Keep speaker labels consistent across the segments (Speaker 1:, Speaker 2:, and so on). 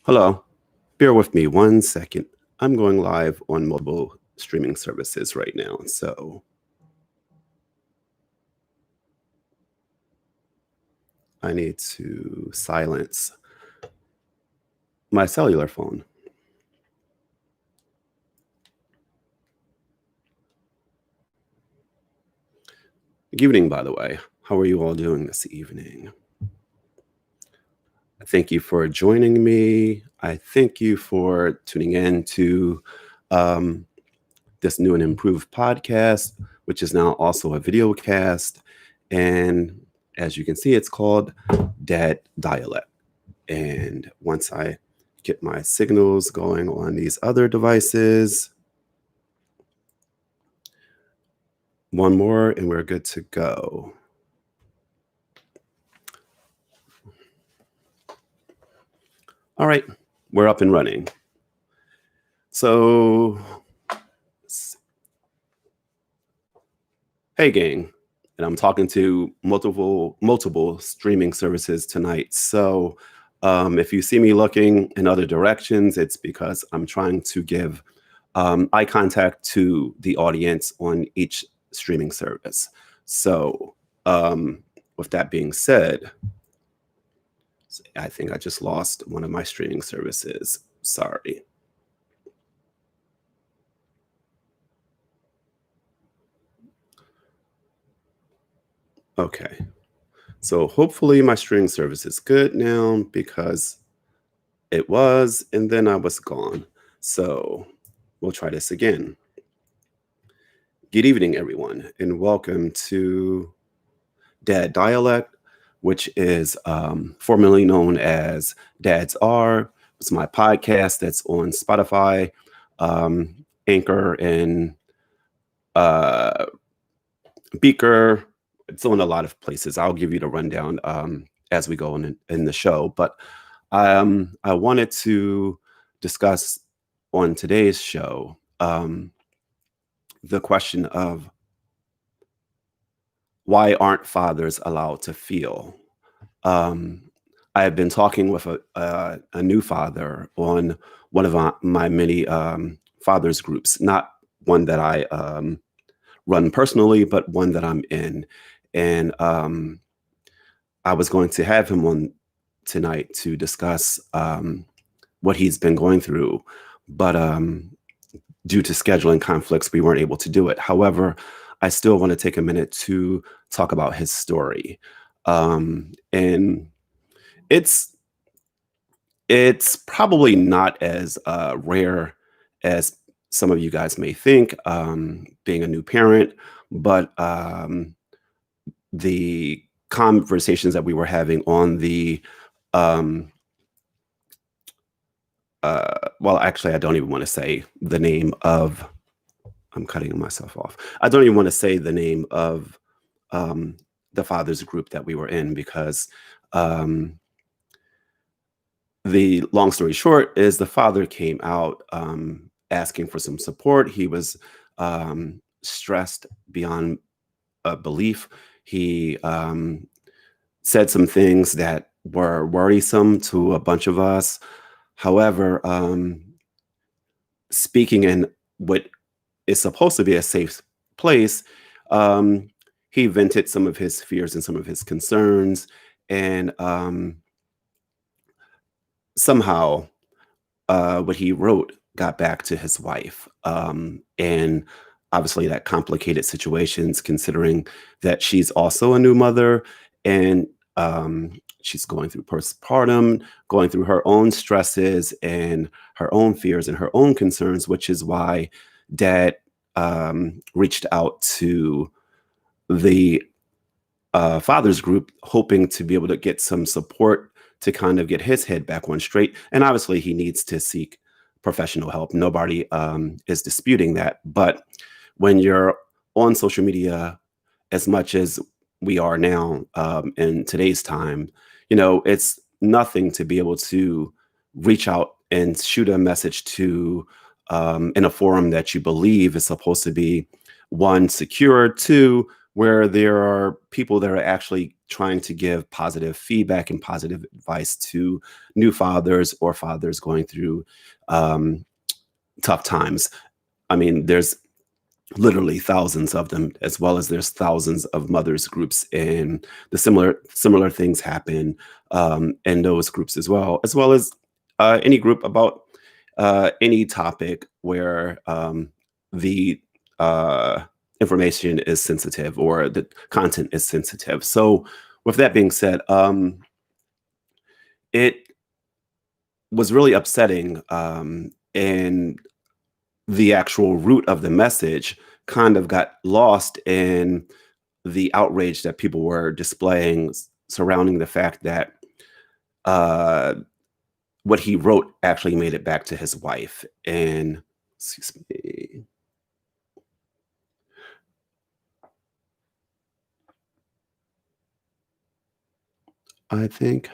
Speaker 1: Hello. Bear with me 1 second. I'm going live on multiple streaming services right now. So I need to silence my cellular phone. Good evening, by the way. How are you all doing this evening? Thank you for joining me. I thank you for tuning in to um, this new and improved podcast, which is now also a video cast. And as you can see, it's called Dad Dialect. And once I get my signals going on these other devices, one more and we're good to go. All right, we're up and running. So, hey gang, and I'm talking to multiple streaming services tonight. So, if you see me looking in other directions, it's because I'm trying to give eye contact to the audience on each streaming service. So, with that being said, I think I just lost one of my streaming services. Sorry. Okay. So hopefully my streaming service is good now because it was, and then I was gone. So we'll try this again. Good evening, everyone, and welcome to Dad Dialect, which is formerly known as Dad's R. It's my podcast that's on Spotify, Anchor, and uh, Beaker. It's on a lot of places. I'll give you the rundown as we go in the show. But I wanted to discuss on today's show the question of why aren't fathers allowed to feel? Um, I have been talking with a new father on one of my many fathers groups, not one that I run personally, but one that I'm in. And I was going to have him on tonight to discuss what he's been going through, but due to scheduling conflicts, we weren't able to do it. However, I still want to take a minute to talk about his story, and it's it's probably not as rare as some of you guys may think, being a new parent, but the conversations that we were having on the um, well, actually, I don't even want to say the name of. I'm cutting myself off. I don't even want to say the name of um, the fathers group that we were in because um, the long story short is the father came out asking for some support. He was stressed beyond belief. He said some things that were worrisome to a bunch of us. However, speaking in what is supposed to be a safe place, um, he vented some of his fears and some of his concerns. And somehow, what he wrote got back to his wife. And obviously, that complicated situations considering that she's also a new mother and she's going through postpartum, going through her own stresses and her own fears and her own concerns, which is why dad reached out to the father's group, hoping to be able to get some support to kind of get his head back on straight. And obviously, he needs to seek professional help. Nobody is disputing that. But when you're on social media as much as we are now in today's time, it's nothing to be able to reach out and shoot a message to in a forum that you believe is supposed to be one, secure, two, where there are people that are actually trying to give positive feedback and positive advice to new fathers or fathers going through um, tough times. I mean, there's literally thousands of them, as well as there's thousands of mothers groups, and the similar things happen in those groups, as well as any group about any topic where the uh, information is sensitive or the content is sensitive. So with that being said, it was really upsetting, and the actual root of the message kind of got lost in the outrage that people were displaying surrounding the fact that uh, what he wrote actually made it back to his wife. And excuse me, I think,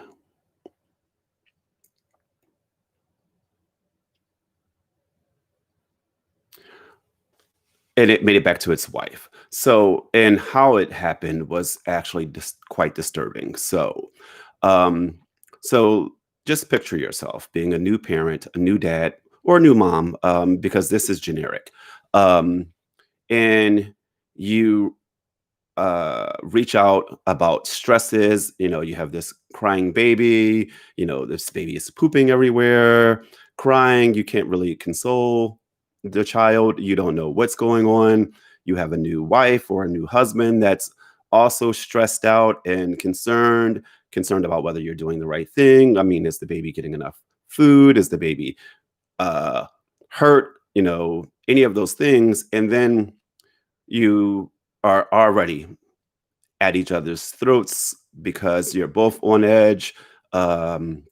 Speaker 1: and it made it back to its wife. So, and how it happened was actually quite disturbing. Um, so just picture yourself being a new parent, a new dad, or a new mom, because this is generic. Um, and you reach out about stresses. You know, you have this crying baby. You know, this baby is pooping everywhere, crying. You can't really console the child. You don't know what's going on. You have a new wife or a new husband that's also stressed out and concerned about whether you're doing the right thing. I mean, is the baby getting enough food? Is the baby uh, hurt? You know, any of those things. And then you are already at each other's throats because you're both on edge. Um,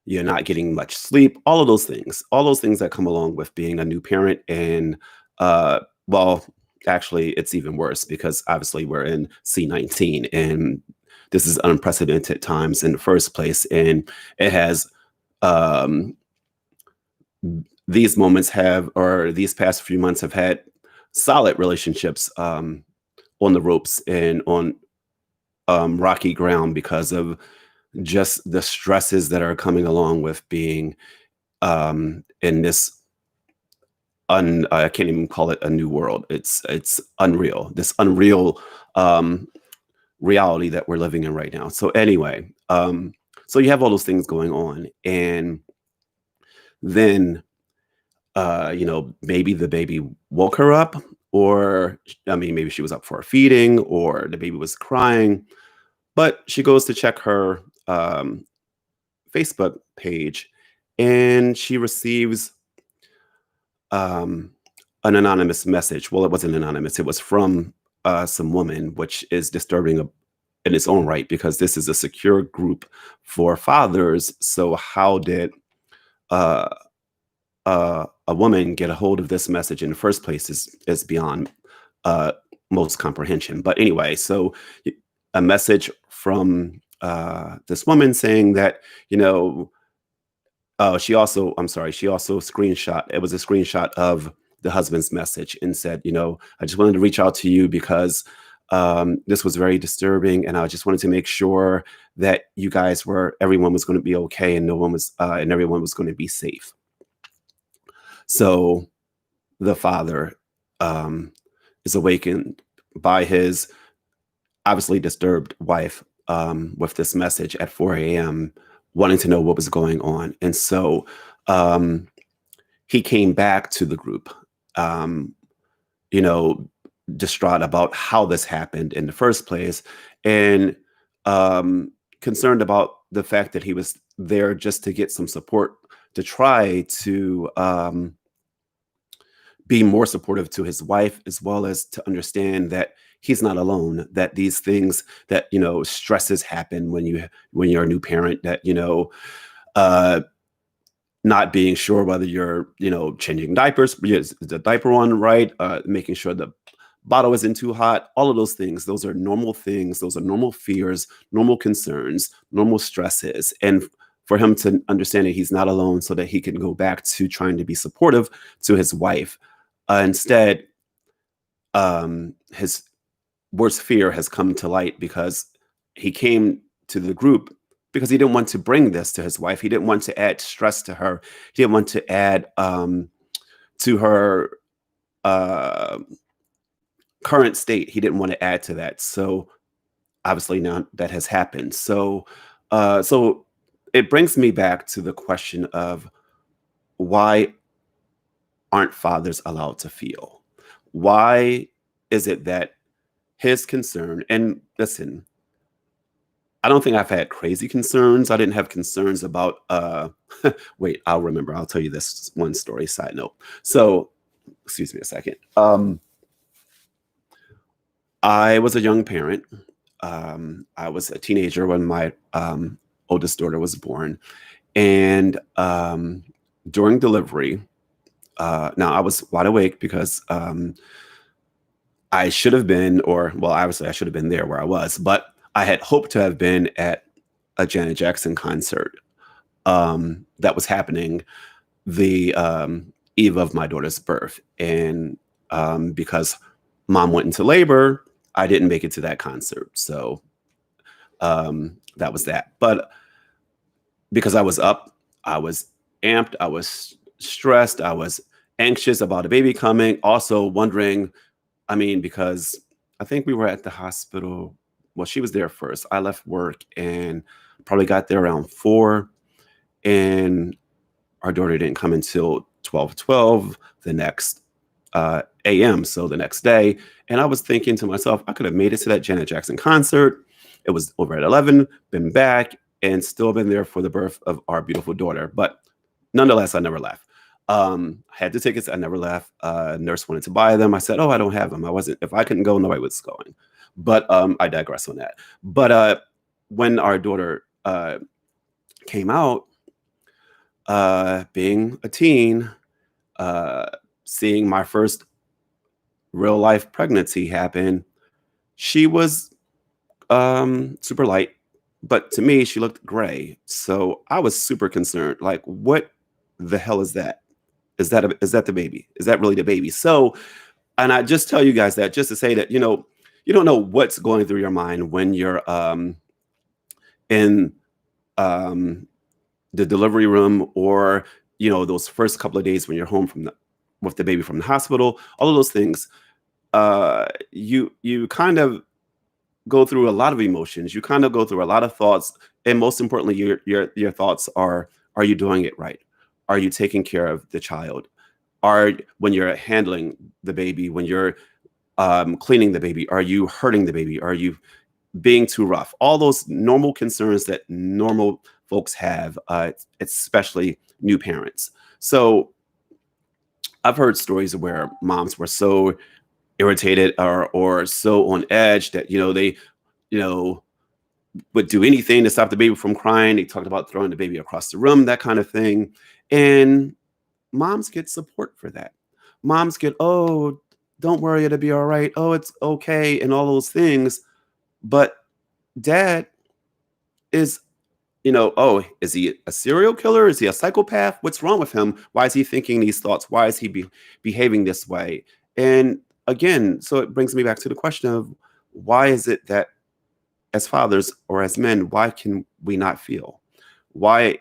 Speaker 1: you're not getting much sleep. All those things that come along with being a new parent. And well, actually, it's even worse because obviously we're in C-19 and this is unprecedented times in the first place. And it has um, these moments have, or these past few months have had solid relationships on the ropes and on rocky ground because of just the stresses that are coming along with being in this I can't even call it a new world. It's unreal. This unreal um, reality that we're living in right now. So anyway, so you have all those things going on, and then you know, maybe the baby woke her up, or I mean, maybe she was up for a feeding, or the baby was crying. But she goes to check her Facebook page, and she receives um, an anonymous message. Well, it wasn't anonymous, it was from some woman, which is disturbing in its own right because this is a secure group for fathers. So, how did uh, a woman get a hold of this message in the first place is beyond uh, most comprehension. But anyway, so a message from this woman saying that, you know, oh, I'm sorry, she also screenshot, it was a screenshot of the husband's message and said, you know, I just wanted to reach out to you because this was very disturbing. And I just wanted to make sure that everyone was going to be okay and and everyone was going to be safe. So the father um, is awakened by his obviously disturbed wife with this message at 4 a.m., wanting to know what was going on. And so um, he came back to the group, um, you know, distraught about how this happened in the first place and um, concerned about the fact that he was there just to get some support to try to be more supportive to his wife, as well as to understand that he's not alone, that these things that, you know, stresses happen when you're a new parent, that, you know, uh not being sure whether you're, you know, changing diapers, is the diaper on right, making sure the bottle isn't too hot, all of those things, those are normal things, those are normal fears, normal concerns, normal stresses. And for him to understand that he's not alone so that he can go back to trying to be supportive to his wife. Instead, his worst fear has come to light because he came to the group because he didn't want to bring this to his wife. He didn't want to add stress to her. He didn't want to add to her uh, current state. He didn't want to add to that. So obviously now that has happened. So it brings me back to the question of why aren't fathers allowed to feel? Why is it that his concern, and listen, I don't think I've had crazy concerns. I didn't have concerns about wait, I'll remember. I'll tell you this one story side note. So, excuse me a second. I was a young parent. I was a teenager when my oldest daughter was born. And during delivery, now I was wide awake because I should have been, or well, obviously I should have been there where I was, but I had hoped to have been at a Janet Jackson concert that was happening the eve of my daughter's birth. And because mom went into labor, I didn't make it to that concert. So that was that. But because I was up, I was amped, I was stressed, I was anxious about a baby coming, also wondering, I mean, because I think we were at the hospital. Well, she was there first. I left work and probably got there around 4, and our daughter didn't come until 12:12 the next a.m. So the next day, and I was thinking to myself, I could have made it to that Janet Jackson concert. It was over at 11, been back, and still been there for the birth of our beautiful daughter. But nonetheless, I never left. I had the tickets. I never left. Nurse wanted to buy them. I said, "Oh, I don't have them. I wasn't. If I couldn't go, nobody was going." But I digress on that. But when our daughter came out, being a teen, uh, seeing my first real life pregnancy happen, she was super light, but to me, she looked gray. So I was super concerned. Like, what the hell is that? Is that the baby? Is that really the baby? So, and I just tell you guys that just to say that you don't know what's going through your mind when you're in um, the delivery room, or those first couple of days when you're home with the baby from the hospital. All of those things, you kind of go through a lot of emotions. You kind of go through a lot of thoughts, and most importantly, your thoughts are you doing it right? Are you taking care of the child? Are when you're handling the baby, when you're cleaning the baby, are you hurting the baby? Are you being too rough? All those normal concerns that normal folks have, especially new parents. So I've heard stories where moms were so irritated or so on edge that they you know would do anything to stop the baby from crying. They talked about throwing the baby across the room, that kind of thing. And moms get support for that. Moms get, oh, don't worry, it'll be all right. Oh, it's okay, and all those things. But dad is, oh, is he a serial killer? Is he a psychopath? What's wrong with him? Why is he thinking these thoughts? Why is he behaving this way? And again, so it brings me back to the question of why is it that as fathers or as men, why can we not feel? Why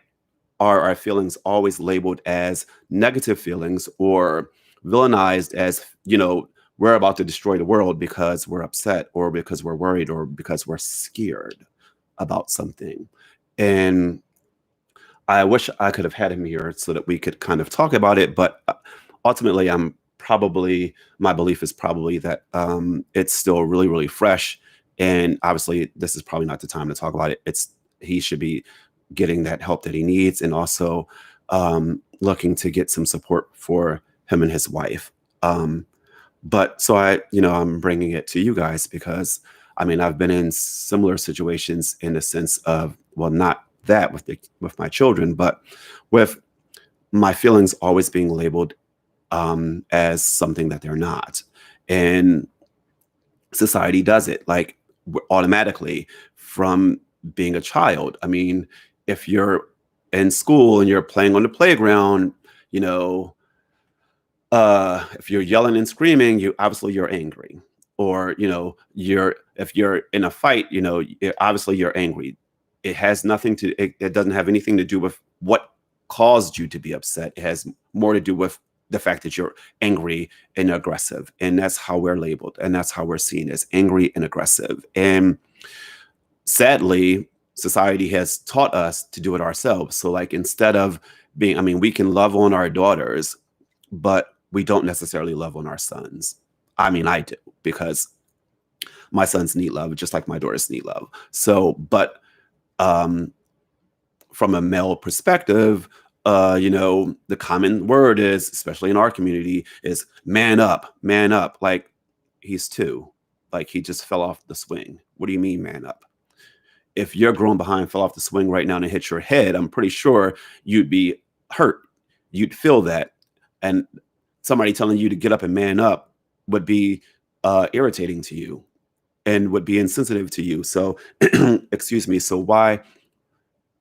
Speaker 1: are our feelings always labeled as negative feelings or villainized as, we're about to destroy the world because we're upset or because we're worried or because we're scared about something? And I wish I could have had him here so that we could kind of talk about it. But ultimately, my belief is probably that it's still really, really fresh. And obviously, this is probably not the time to talk about it. He should be getting that help that he needs, and also looking to get some support for him and his wife. But so I'm bringing it to you guys because I mean, I've been in similar situations in the sense of, well, not that with my children, but with my feelings always being labeled as something that they're not. And society does it like automatically from being a child. I mean, if you're in school and you're playing on the playground, you know, if you're yelling and screaming, you're angry. or you're if you're in a fight, obviously you're angry. It has nothing to it doesn't have anything to do with what caused you to be upset. It has more to do with the fact that you're angry and aggressive, and that's how we're labeled, and that's how we're seen, as angry and aggressive. And sadly, society has taught us to do it ourselves. So, like, instead of being, I mean, we can love on our daughters, but we don't necessarily love on our sons. I mean, I do, because my sons need love just like my daughters need love. So, but um, from a male perspective, the common word is, especially in our community, is man up, man up. Like, he's two, like he just fell off the swing. What do you mean, man up? If your grown behind fell off the swing right now and it hit your head, I'm pretty sure you'd be hurt. You'd feel that. And somebody telling you to get up and man up would be irritating to you and would be insensitive to you. So, excuse me. So, why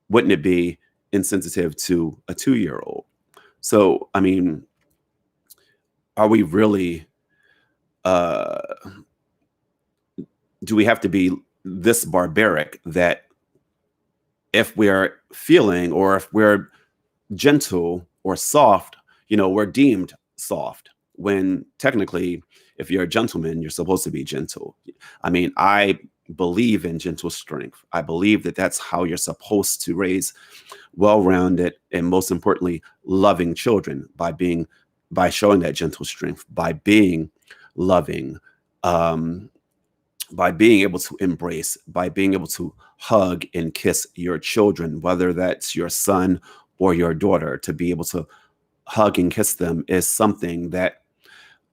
Speaker 1: wouldn't it be insensitive to a 2-year old? So, I mean, are we really, uh, do we have to be this barbaric that if we're feeling, or if we're gentle or soft, we're deemed soft, when technically, if you're a gentleman, you're supposed to be gentle. I mean, I believe in gentle strength. I believe that that's how you're supposed to raise well-rounded and, most importantly, loving children, by showing that gentle strength, by being loving, um, by being able to embrace, by being able to hug and kiss your children, whether that's your son or your daughter. To be able to hug and kiss them is something that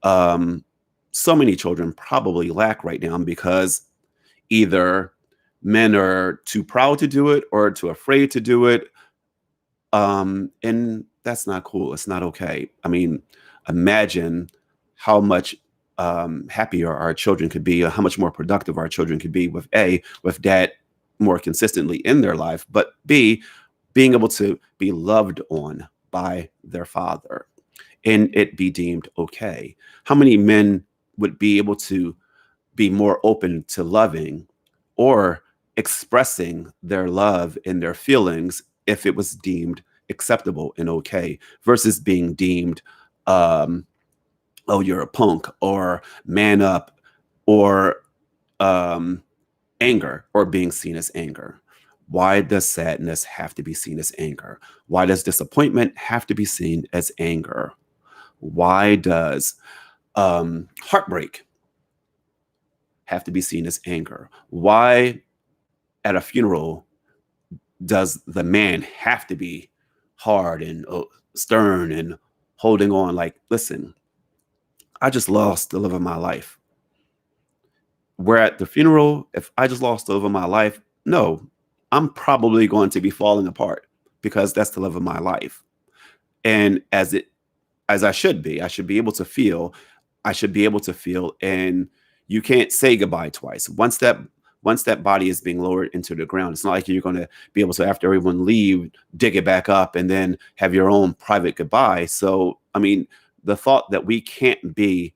Speaker 1: um, so many children probably lack right now, because either men are too proud to do it or too afraid to do it. And that's not cool. It's not okay. I mean, imagine how much happier our children could be, or how much more productive our children could be with dad more consistently in their life, but B, being able to be loved on by their father and it be deemed okay. How many men would be able to be more open to loving or expressing their love and their feelings if it was deemed acceptable and okay, versus being deemed, um, oh, you're a punk, or man up, or um, anger, or being seen as anger? Why does sadness have to be seen as anger? Why does disappointment have to be seen as anger? Why does heartbreak have to be seen as anger? Why, at a funeral, does the man have to be hard and stern and holding on? Like, listen, I just lost the love of my life. Where at the funeral, if I just lost the love of my life, no, I'm probably going to be falling apart, because that's the love of my life. And as I should be able to feel. I should be able to feel, and you can't say goodbye twice. Once that body is being lowered into the ground, it's not like you're going to be able to, after everyone leave, dig it back up and then have your own private goodbye. So, I mean, the thought that we can't be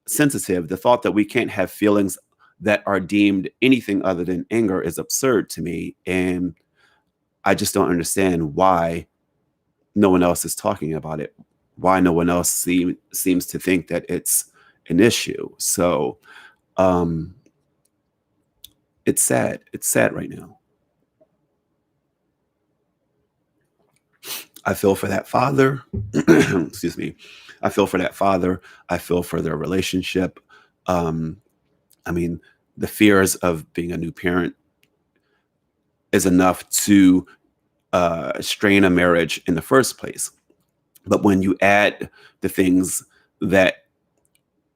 Speaker 1: sensitive, the thought that we can't have feelings that are deemed anything other than anger, is absurd to me. And I just don't understand why no one else is talking about it, why no one else seems to think that it's an issue. So um, it's sad. It's sad right now. I feel for that father. Excuse me. I feel for that father. I feel for their relationship. Um, I mean, the fears of being a new parent is enough to strain a marriage in the first place. But when you add the things that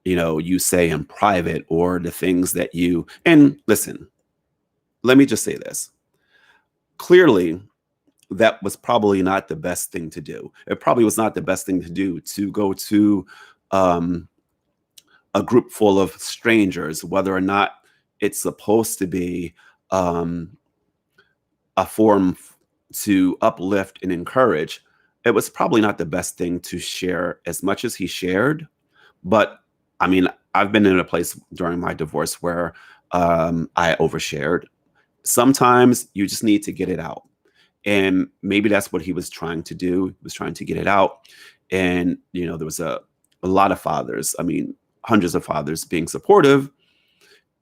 Speaker 1: you say in private, or the things that and listen, let me just say this. Clearly, that was probably not the best thing to do. It probably was not the best thing to do, to go to um, a group full of strangers, whether or not it's supposed to be um, a forum to uplift and encourage. It was probably not the best thing to share as much as he shared. But I mean, I've been in a place during my divorce where I overshared. Sometimes you just need to get it out. And maybe that's what he was trying to do. He was trying to get it out. And, there was a lot of fathers, I mean, hundreds of fathers being supportive.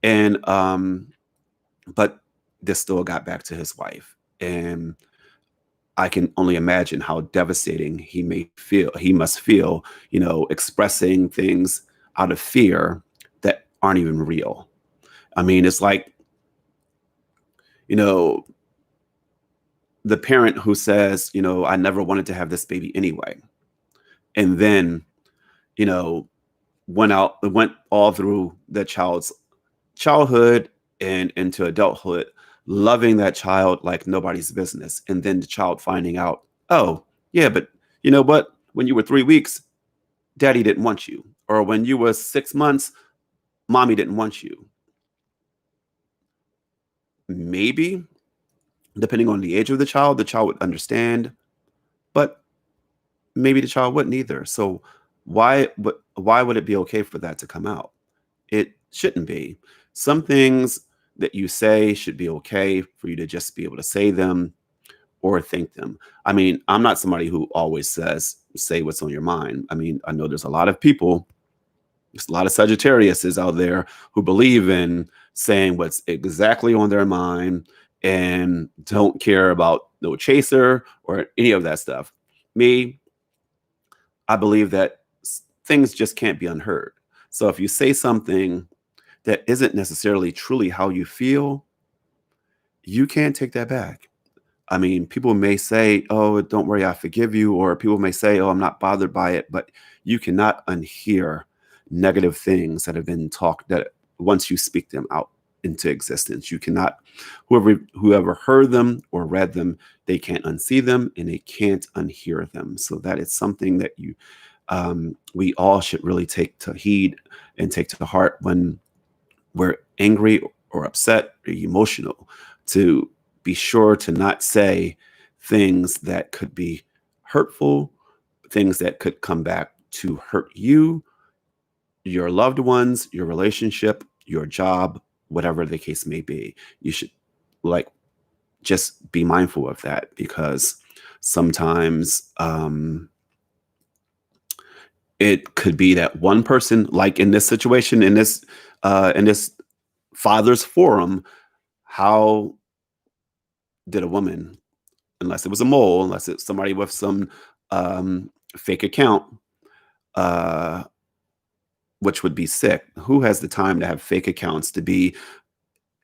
Speaker 1: And, but this still got back to his wife. And I can only imagine how devastating he must feel, expressing things out of fear that aren't even real. I mean, it's like, you know, the parent who says, I never wanted to have this baby anyway. And then, you know, went all through the child's childhood and into adulthood, loving that child like nobody's business. And then the child finding out, oh, yeah, but you know what? When you were 3 weeks, daddy didn't want you. Or when you were 6 months, mommy didn't want you. Maybe, depending on the age of the child would understand, but maybe the child wouldn't either. So why would it be okay for that to come out? It shouldn't be. Some things that you say should be okay for you to just be able to say them or think them. I mean, I'm not somebody who always says, say what's on your mind. I mean, I know there's a lot of people, there's a lot of Sagittariuses out there who believe in saying what's exactly on their mind and don't care about no chaser or any of that stuff. Me, I believe that things just can't be unheard. So if you say something that isn't necessarily truly how you feel, you can't take that back. I mean, people may say, "Oh, don't worry, I forgive you," or people may say, "Oh, I'm not bothered by it," but you cannot unhear negative things that have been talked that once you speak them out into existence, you cannot whoever heard them or read them, they can't unsee them and they can't unhear them. So that is something that we all should really take to heed and take to heart when we're angry or upset or emotional, to be sure to not say things that could be hurtful, things that could come back to hurt you, your loved ones, your relationship, your job, whatever the case may be. You should like just be mindful of that because sometimes it could be that one person, like in this situation, in this father's forum, how did a woman, unless it was a mole, unless it's somebody with some fake account, uh, which would be sick. Who has the time to have fake accounts to be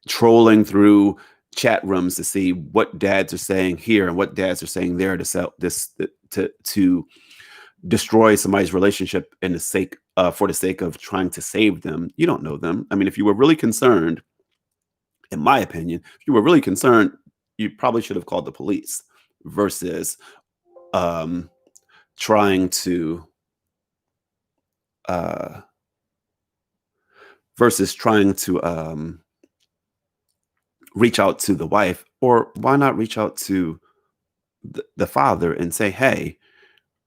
Speaker 1: trolling through chat rooms to see what dads are saying here and what dads are saying there to sell this to destroy somebody's relationship in the sake for the sake of trying to save them? You don't know them. I mean, if you were really concerned, in my opinion, if you were really concerned, you probably should have called the police versus um, trying to uh, reach out to the wife, or why not reach out to the father and say, "Hey,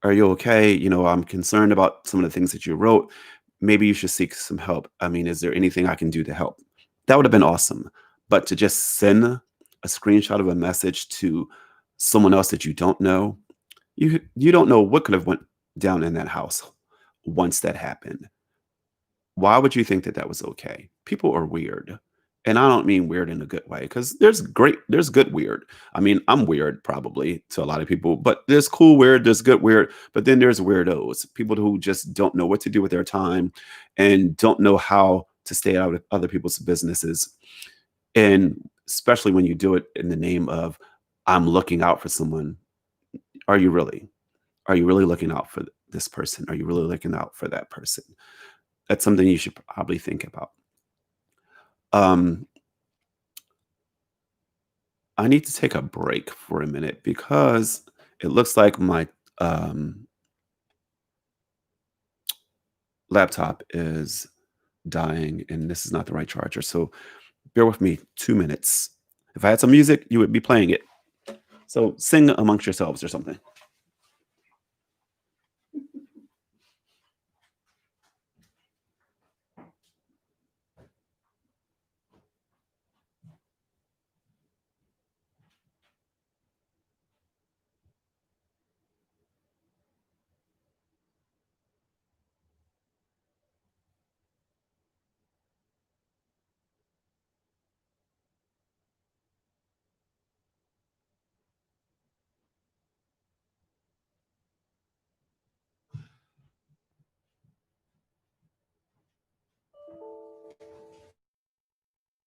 Speaker 1: are you okay? I'm concerned about some of the things that you wrote. Maybe you should seek some help. I mean, is there anything I can do to help?" That would have been awesome. But to just send a screenshot of a message to someone else that you don't know, you don't know what could have went down in that house once that happened. Why would you think that that was okay? People are weird. And I don't mean weird in a good way because there's good weird. I mean, I'm weird probably to a lot of people, but there's cool weird, there's good weird, but then there's weirdos, people who just don't know what to do with their time and don't know how to stay out of other people's businesses. And especially when you do it in the name of, I'm looking out for someone. Are you really? Are you really looking out for this person? Are you really looking out for that person? That's something you should probably think about. Um, I need to take a break for a minute because it looks like my um, laptop is dying and this is not the right charger. So bear with me 2 minutes. If I had some music, you would be playing it. So sing amongst yourselves or something.